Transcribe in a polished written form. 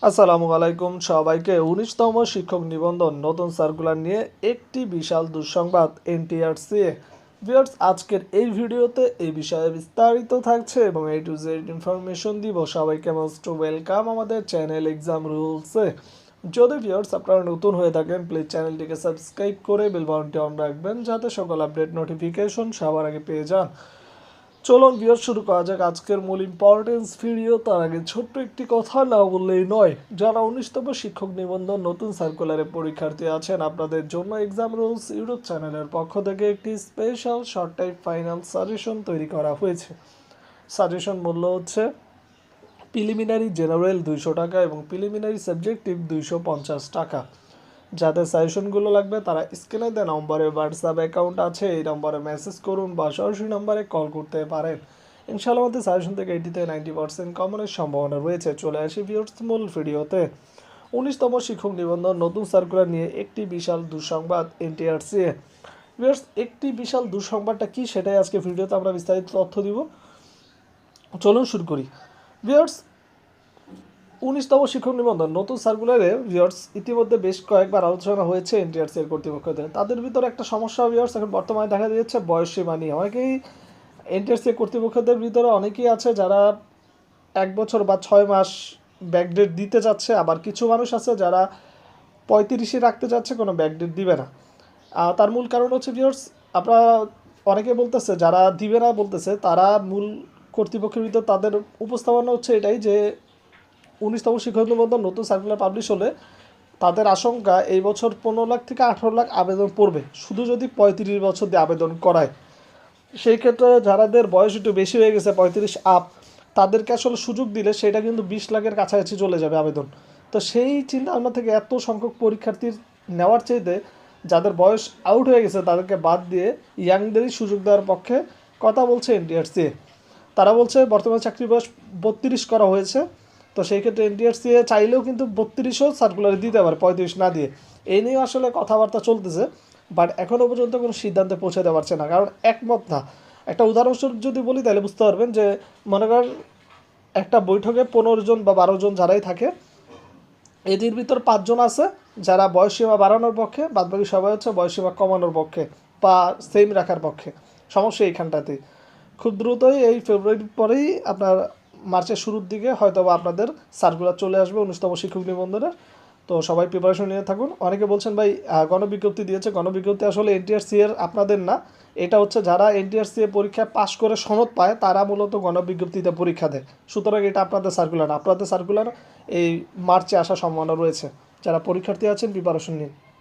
আসসালামু আলাইকুম সবাইকে ১৯তম শিক্ষক নিবন্ধন নতুন সার্কুলার নিয়ে একটি বিশাল দুঃসংবাদ এনটিআরসি। ভিউয়ার্স, আজকের এই ভিডিওতে এই বিষয়ে বিস্তারিত থাকছে এবং A to Z ইনফরমেশন দিব। সবাইকে মোস্ট ওয়েলকাম আমাদের চ্যানেল এক্সাম রুলসে। যদি ভিউয়ার্স আপনারা নতুন হয়ে থাকেন, প্লিজ চ্যানেলটিকে সাবস্ক্রাইব করে বেল বাটনটি অন রাখবেন যাতে সকল আপডেট নোটিফিকেশন সবার আগে পেয়ে যান। চলুন ভিডিও শুরু করা যাক আজকের মূল ইম্পর্টেন্স ভিডিও। তার আগে ছোট্ট একটি কথা না বললেই নয়, যারা ১৯তম শিক্ষক নিবন্ধন নতুন সার্কুলারে পরীক্ষার্থী আছেন, আপনাদের জন্য এক্সাম রুলস ইউটিউব চ্যানেলের পক্ষ থেকে একটি special short type final suggestion তৈরি করা হয়েছে। সাজেশন মূল্য হচ্ছে প্রিলিমিনারি জেনারেল ২০০ টাকা এবং প্রিলিমিনারি সাবজেক্টিভ ২৫০ টাকা। যাদের সাজেশনগুলো লাগবে তারা স্ক্রিনে দেওয়া নম্বরে হোয়াটসঅ্যাপ অ্যাকাউন্ট আছে, এই নম্বরে মেসেজ করুন বা সরাসরি নম্বরে কল করতে পারেন। ইনশাআল্লাহ আমাদের সাজেশন থেকে 80-90% কমনের সম্ভাবনা রয়েছে। চলে আসি ভিউয়ার্স মূল ভিডিওতে। ১৯তম শিক্ষক নিবন্ধন নতুন সার্কুলার নিয়ে একটি বিশাল দুঃসংবাদ এনটিআরসি। ভিউয়ার্স, একটি বিশাল দুঃসংবাদটা কি সেটাই আজকে ভিডিওতে আমরা বিস্তারিত তথ্য দিব। চলুন শুরু করি। ভিউয়ার্স, ১৯তম শিক্ষক নিবন্ধন নতুন সার্কুলারে ভিউয়ার্স ইতিমধ্যে বেশ কয়েকবার আলোচনা হয়েছে এনটিআরসি এর কর্তৃপক্ষদের। তাদের ভিতরে একটা সমস্যা ভিউয়ার্স এখন বর্তমানে দেখা দিয়েছে বয়সসীমা নিয়ে। অনেকেই এনটিআরসি কর্তৃপক্ষদের ভিতরে অনেকেই আছে যারা ১ বছর বা ৬ মাস ব্যাকডেট দিতে চাচ্ছে, আবার কিছু মানুষ আছে যারা ৩৫-ই রাখতে চাচ্ছে, কোনো ব্যাকডেট দিবে না। তার মূল কারণ হচ্ছে ভিউয়ার্স, আপনারা অনেকে বলতেছে যারা দিবে না বলতেছে, তারা মূল কর্তৃপক্ষের ভিতর তাদের উপস্থাপনা হচ্ছে এটাই যে ১৯তম শিক্ষক নিবন্ধন নতুন সার্কুলার পাবলিশ হলে তাদের আশঙ্কা এই বছর ১৫ লাখ থেকে ১৮ লাখ আবেদন পড়বে শুধু যদি ৩৫ বছর দিয়ে আবেদন করায়। সেই ক্ষেত্রে যারাদের বয়স একটু বেশি হয়ে গেছে ৩৫ আপ, তাদেরকে আসলে সুযোগ দিলে সেটা কিন্তু ২০ লাখের কাছাকাছি চলে যাবে আবেদন। তো সেই চিন্তা ভাবনা থেকে এত সংখ্যক পরীক্ষার্থীর নেওয়ার চাইতে যাদের বয়স আউট হয়ে গেছে তাদেরকে বাদ দিয়ে ইয়াংদেরই সুযোগ দেওয়ার পক্ষে কথা বলছে এনটিআরসি। তারা বলছে বর্তমানে চাকরির বয়স ৩২ করা হয়েছে, তো সেই ক্ষেত্রে এনটিআরসি চাইলেও কিন্তু ৩২ও সার্কুলারে দিতে পারে ৩৫ না দিয়ে। এই নিয়ে আসলে কথাবার্তা চলতেছে, বাট এখনও পর্যন্ত কোনো সিদ্ধান্তে পৌঁছাতে পারছে না, কারণ একমত না। একটা উদাহরণস্বরূপ যদি বলি তাহলে বুঝতে পারবেন যে মনে করেন একটা বৈঠকে ১৫ জন বা ১২ জন যারাই থাকে, এদের ভিতর ৫ জন আছে যারা বয়সসীমা বাড়ানোর পক্ষে, বাদবাকি সবাই হচ্ছে বয়সসীমা কমানোর পক্ষে বা সেম রাখার পক্ষে। সমস্যা এইখানটাতেই। খুব দ্রুতই এই ফেব্রুয়ারির পরেই আপনার মার্চের শুরুর দিকে হয়তো বা আপনাদের সার্কুলার চলে আসবে ১৯তম শিক্ষক নিবন্ধনের। তো সবাই প্রিপারেশন নিয়ে থাকুন। অনেকে বলছেন ভাই গণবিজ্ঞপ্তি দিয়েছে, গণবিজ্ঞপ্তি আসলে এনটিআরসি এর আপনাদের না, এটা হচ্ছে যারা এনটিআরসি এ পরীক্ষায় পাশ করে সনদ পায় তারা মূলত গণবিজ্ঞপ্তিতে পরীক্ষা দেয়। সুতরাং এটা আপনাদের সার্কুলার না, আপনাদের সার্কুলার এই মার্চে আসার সম্ভাবনা রয়েছে। যারা পরীক্ষার্থী আছেন প্রিপারেশন নিন।